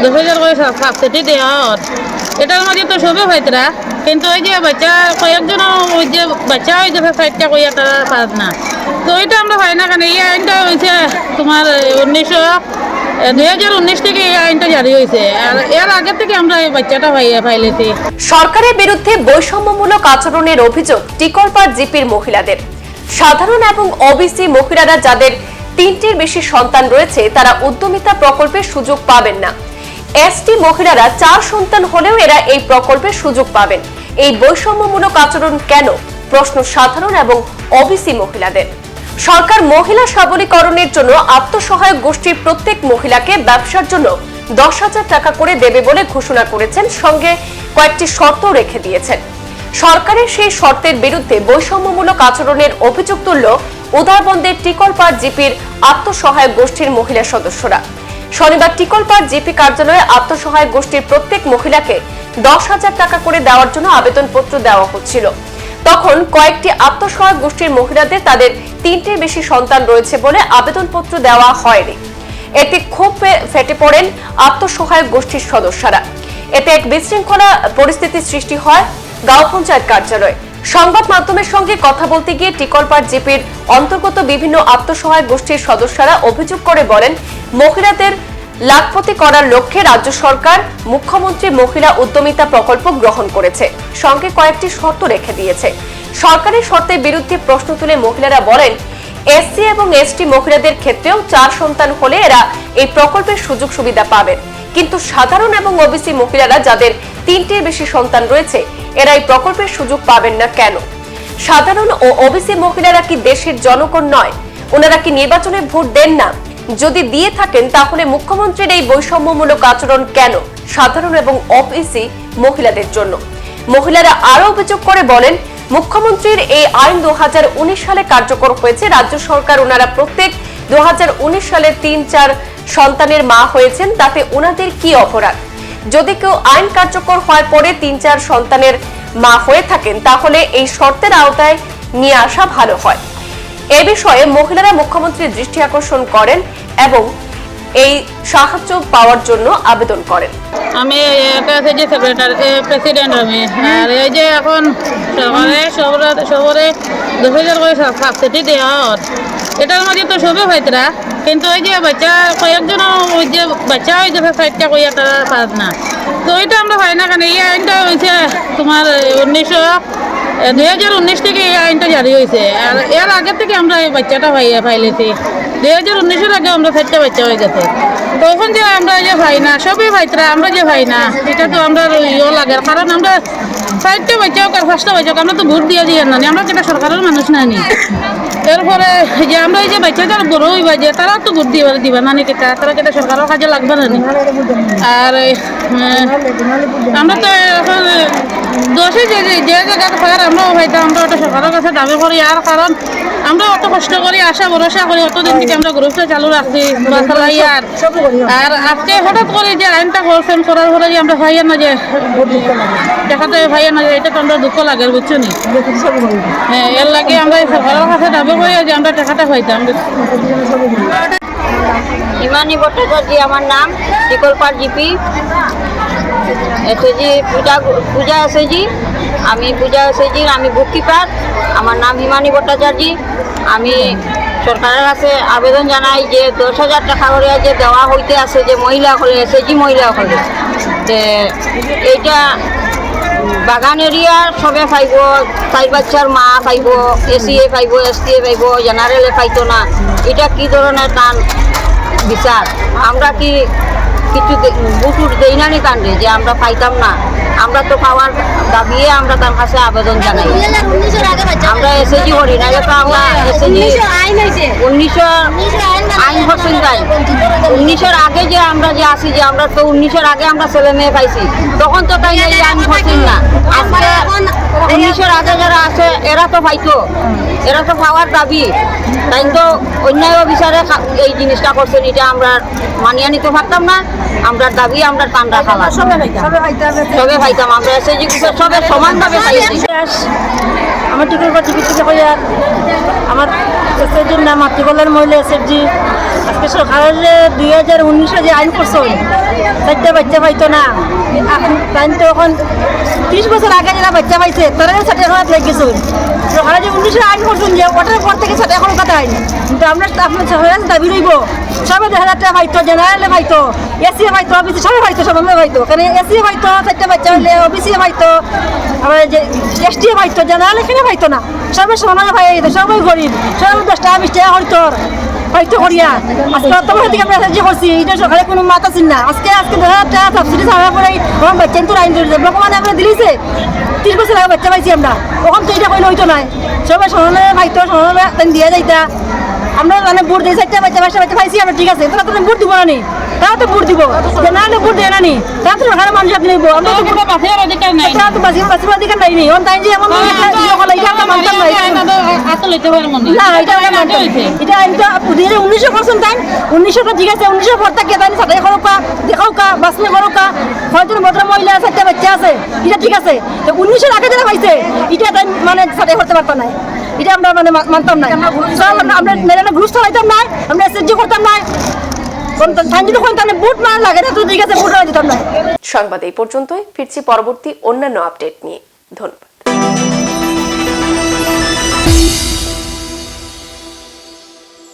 10,000 করে সাবসিডি দেওয়া হয়। এটার মাঝে তো সবে হয়তরা, কিন্তু ওই যে বাচ্চা কয়েকজন ওই যে বাচ্চা ওই যে সাইডটা কইয়া তারা পার না, তো এটা আমরা হয় না কেন। এই আইনটা হয়েছে তোমার 2019 থেকে এই আইনটা জারি হয়েছে, আর এর আগে থেকে আমরা এই বাচ্চাটা পাইলেছি। সরকারের বিরুদ্ধে বৈষম্যমূলক আচরণের অভিযোগ টিকরপাড় জিপির মহিলাদের। সাধারণ এবং ওবিসি মহিলারা যাদের 3টির বেশি সন্তান রয়েছে তারা উদ্যমিতা প্রকল্পের সুযোগ পাবেন না। এসটি মহিলারা 4 সন্তান হলেও এরা এই প্রকল্পের সুযোগ পাবেন। এই বৈষম্যমূলক আচরণ কেন? প্রশ্ন সাধারণ এবং ওবিসি মহিলাদের। সরকার মহিলা সবলীকরণের জন্য আত্মসহায়ক গোষ্ঠীর প্রত্যেক মহিলাকে ব্যবসার জন্য 10,000 টাকা করে দেবে বলে ঘোষণা করেছেন, সঙ্গে কয়েকটি শর্ত রেখে দিয়েছেন। সরকারের সেই শর্তের বিরুদ্ধে বৈষম্যমূলক আচরণের অভিযোগ তুলল উধারবন্দের টিকরপাড় জিপির আত্মসহায়ক গোষ্ঠীর মহিলা সদস্যরা। শনিবার টিকরপাড় জিপি কার্যালয়ে আত্মসহায়ক গোষ্ঠীর প্রত্যেক মহিলাকে 10,000 টাকা করে দেওয়ার জন্য আবেদনপত্র দেওয়া হচ্ছিল। তখন কয়েকটি আত্মসহায়ক গোষ্ঠীর মহিলাদের তাদের 3টির বেশি সন্তান রয়েছে বলে আবেদনপত্র দেওয়া হয়নি। এতে ক্ষোভ ফেটে পড়েন আত্মসহায়ক গোষ্ঠীর সদস্যরা। এতে এক বিশৃঙ্খলা পরিস্থিতির সৃষ্টি হয় গাঁও পঞ্চায়েত কার্যালয়ে। সংবাদ মাধ্যমের সঙ্গে কথা বলতে গিয়ে টিকরপাড় জিপির অন্তর্গত বিভিন্ন আত্মসহায়ক গোষ্ঠীর সদস্যরা অভিযোগ করে বলেন, মহিলাদের লাখপতি করার লক্ষ্যে রাজ্য সরকার মুখ্যমন্ত্রী মহিলা উদ্যমিতা প্রকল্প গ্রহণ করেছে, সঙ্গে কয়েকটি শর্ত রেখে দিয়েছে। সরকারি শর্তের বিরুদ্ধে প্রশ্ন তুলে মহিলারা বলেন, এসসি এবং এসটি মহিলাদের ক্ষেত্রেও 4 সন্তান হলে এরা এই প্রকল্পের সুযোগ সুবিধা পাবেন, কিন্তু সাধারণ এবং ওবিসি মহিলারা যাদের 3টির বেশি সন্তান রয়েছে এরা এই প্রকল্পের সুযোগ পাবেন না কেন? সাধারণ ও ওবিসি মহিলারা কি দেশের জনগণ নয়? ওনারা কি নির্বাচনে ভোট দেন না? যদি দিয়ে থাকেন তাহলে মুখ্যমন্ত্রীর এই বৈষম্যমূলক আচরণ কেন সাধারণ এবং ওবিসি মহিলাদের জন্য? মহিলারা আরো অভিযোগ করে বলেন, মুখ্যমন্ত্রীর এই আইন 2019 সালে কার্যকর হয়েছে। রাজ্য সরকার ওনারা প্রত্যেক 2019 সালে 3-4 সন্তানের মা হয়েছেন, তাতে ওনাদের কি অপরাধ? যদি কেউ আইন কার্যকর হওয়ার পরে 3-4 সন্তানের মা হয়ে থাকেন তাহলে এই শর্তের আওতায় নিয়ে আসা ভালো হয়। এ বিষয়ে মহিলারা মুখ্যমন্ত্রীর দৃষ্টি আকর্ষণ করেন এবং এই সাহায্য পাওয়ার জন্য আবেদন করেন। আমি যে সেক্রেটারি প্রেসিডেন্ট আমি, আর এই যে এখন সবরে 10,000 করে সাবসিডি দেওয়া হয়। এটার মাঝে তো সবে হয়তরা, কিন্তু ওই যে বাচ্চা কয়েকজন ওই যে বাচ্চা ওই যে সাইডটা কইয়া তারা পার না, তো এটা আমরা হয় না কেন। এই আইনটা হয়েছে তোমার 2019 থেকে এই আইনটা জারি হয়েছে, আর এর আগে থেকে আমরা এই বাচ্চাটা পাইলেছি। 2019-এর আগে আমরা 4টা বাচ্চা হয়ে গেছে, তখন যে আমরা যে ভাই না সবই ভাইতরা, আমরা যে ভাই না এটা তো আমরা ইয়ে লাগে, কারণ আমরা 4টা বাচ্চা হোক আর 5টা বাচ্চা হোক আমরা তো ভোট দিয়ে না, আমরা কেটা সরকারের মানুষ না নি। এরপরে যে আমরা এই যে বাচ্চা যারা বড় হইবা যে তারা তো ভোট দিবা না নাকি, তারা কেটা সরকারের কাজে লাগবে না নি। আর আমরা তো এখন দোষে যে জায়গাতে হয় আমরাও হয়তো আমরা ওটা সরকারের কাছে দাবি করি, আর কারণ আমরা অত কষ্ট করি আশা ভরসা করি অতদিন থেকে আমরা গ্রুপটা চালু রাখছি বা চালাই। আর আজকে হঠাৎ করে যে আইনটা করছেন করার পরে যে আমরা ভাইয়া না যে দেখাতে ভাইয়া না যে এটা তো আমরা দুঃখ লাগে, বুঝছো নি? হ্যাঁ, এর লাগে আমরা সরকারের কাছে দাবি করি যে আমরা টাকাটা পাইতাম। হিমানী ভট্টাচার্য আমার নাম, টিকরপাড় জিপি এসএজি পূজা এসএজি। আমি পূজা এসএজির আমি বুককিপার। আমার নাম হিমানী ভট্টাচার্য। আমি সরকারের কাছে আবেদন জানাই যে 10,000 টাকা করে যে দেওয়া হইতে আছে যে মহিলা হলে এসএজি মহিলা হলে, এইটা বাগান এরিয়ার সবে পাইব, 4 বাচ্চার মা পাইব, এসিএ পাইব, এসটিএ পাইব, জেনারেলে পাইতো না। এটা কি ধরনের টান বিচার? আমরা কি কিছু বুটুর দেই না নি কাণ্ডে যে আমরা পাইতাম না? আমরা তো পাওয়ার দাবিয়ে আমরা তার কাছে আবেদন জানাই। আমরা এসএজি করি না, তো আমরা এসএজি 1900 আইন করছেন তাই 1900-এর আগে যে আমরা যে আসি যে আমরা তো 1900-এর আগে আমরা ছেলে মেয়ে পাইছি, তখন তো তাই এই আইন করছেন না। আজকে 1900-এর আগে যারা আছে এরা তো পাইতো, এরা তো পাওয়ার দাবি, তাই তো অন্যায় বিচারে এই জিনিসটা করছেন। এটা আমরা মানিয়ে নিতে পারতাম না। আমরা দাবি আমরা টান রাখা সবে পাইতাম, আমরা এসএজি সবে সমানভাবে পাইছি। আমার টিকরপাড় জিপি থেকে কইয়ার আমার এসএজির নাম আত্রিকলের মহিলা এসএজি আজকে সরকারের যে 2019 যে আইন করছে চারটা বাচ্চা পাইতো না তাই তো এখন 30 বছর আগে যারা বাচ্চা পাইছে তারা সাথে এখন লেগে গেছে সরকারে যে 19 আইন করছেন যে ওটার পর থেকে সাথে এখনো কথা হয়নি কিন্তু আমরা আপনার সরকারের দাবি রইব সবাই 10,000 টাকা পাইতো জেনারেলে পাইতো এসি পাইতো ওবিসি সবাই পাইতো সবাই পাইতো কারণ এসি পাইতো চারটা বাচ্চা হইলে ওবিসি পাইতো আবার যে এসটি পাইতো জেনারেল এখানে পাইতো না সবাই সমানে পাই সবাই গরিব সবাই 10 টাকা 20 টাকা হইতো হয়তো করিয়া আজকে তোমার থেকে আমরা সাহায্য করছি এটা সকালে কোনো মাত আছেন না আজকে 10,000 টাকা সাবসিডি ছাড়া করে আমার বাচ্চা তো আইন ধরে বর্তমানে আমরা দিলিছে 30 বছর আগে বাচ্চা পাইছি আমরা ওখান তো এটা কইলে হইতো নাই সবাই সমানে পাইতো সমানে দিয়ে যাইতা আমরা মানে ভোট দিয়ে চারটা বাচ্চা পাইছি আমরা ঠিক আছে তারা তো ভোট দিব না নি তারা তো ভোট দিব না হলে ভোট দেয় না নি তারা তো সরকারের মানুষ আপনি নেব আমরা তো বাঁচার অধিকার নাই তারা তো বাঁচিবার অধিকার নাই নি অন তাই যে এমন এটা আমরা মানতাম না আসলে লইতে পারবো না না এটা আমরা মানতাম এটা আইনটা 1900% তাই 1900 ঠিক আছে 1900 পর থেকে তাই সাথে করো কা দেখাও কা বাসনে করো কা হয়তো ভদ্র মহিলা চারটা বাচ্চা আছে এটা ঠিক আছে তো 1900 আগে যারা পাইছে এটা তাই মানে সাথে করতে পারতাম না এটা আমরা মানে মানতাম না আমরা মেরানা ঘুষ চালাইতাম না আমরা এসএসজি করতাম না কোন যদি কোন তাহলে বুট মার লাগে না তো ঠিক আছে বুট দিতাম না সংবাদ এই পর্যন্তই, ফিরছি পরবর্তী অন্যান্য আপডেট নিয়ে। ধন্যবাদ।